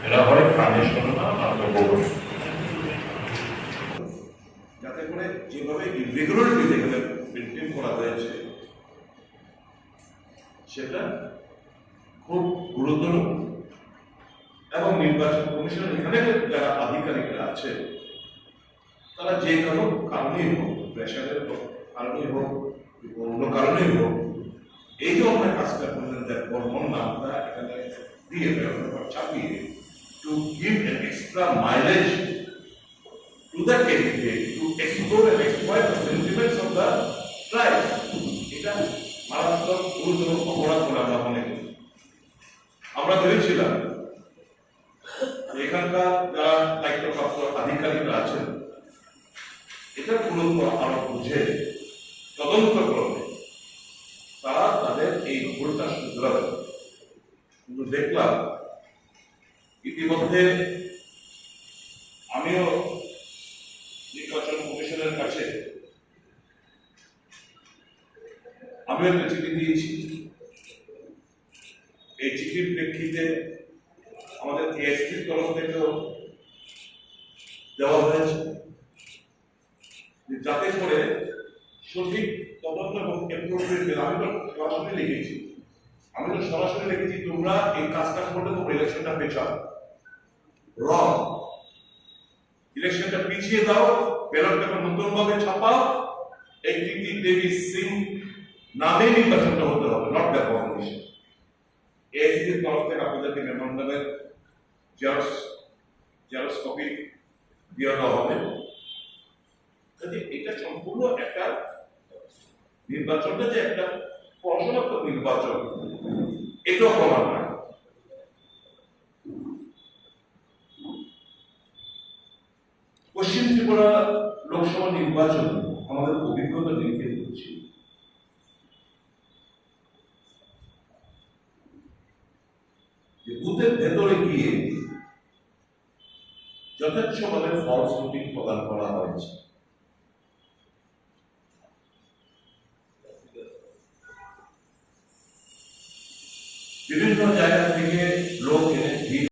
এরা হয় প্রাণী শোনা আমরা বলব যাতে করে যেভাবে ইরেগুলারিটি যেখানে মেনটেন করা হয়েছে সেটা খুব গুরুতর এবং নির্বাচন কমিশন এখানে যারা আধিকারিকরা আছে তারা যে কোনো কারণেই হোক, প্রেশারের কারণেই হোক, অন্য কারণেই হোক, এই যে আমরা কাজটা করলেন তার কর্মর নামটা এখানে দিয়ে চাপিয়ে to give an extra mileage to the candidate to explore and exploit the sentiments of the tribe. এটা মারাত্মক গুরুতর অপরাধ বলে আমরা মনে করি। আমরা ভেবেছিলাম এখানকার যারা দায়িত্বপ্রাপ্ত আধিকারিকরা আছেন এটা গুরুত্ব আরো বুঝে তদন্ত করবে, তারা তাদের এই ভুলটা শুধরাবে। কিন্তু দেখলাম ইতিমধ্যে আমিও নির্বাচন কমিশনের কাছে আমি একটা চিঠি দিয়েছি। এই চিঠির প্রেক্ষিতে আমাদের এএসপির তরফ থেকেও দেওয়া হয়েছে যাতে করে সঠিক তদন্ত এবং এপ্রোপ্রিয়েট। আমি তো সরাসরি লিখেছি তোমরা এই কাজটা করলে তোমরা ইলেকশনটা পেছাও, রং ইলেকশনটা পিছিয়ে দাও, ব্যালট পেপার নতুন ভাবে ছাপাও, এই কৃতি দেবী সিং নামে নির্বাচনটা হতে হবে, নট দ্য কমিশন। এএসপির তরফ থেকে আপনাদেরকে মেমোরেন্ডামের জেরক্স কপি দিয়ে দেওয়া হবে। এটা সম্পূর্ণ একটা নির্বাচনটা যে একটা প্রশ্নাত্মক নির্বাচন এটাও প্রমাণ না। পশ্চিম ত্রিপুরা লোকসভা নির্বাচন আমাদের অভিজ্ঞতা দিকে দিচ্ছে যে বুথের ভেতরে গিয়ে যথেচ্ছভাবে ফলস ভোটিং প্রদান করা হয়েছে। বিভিন্ন জায়গা থেকে লোক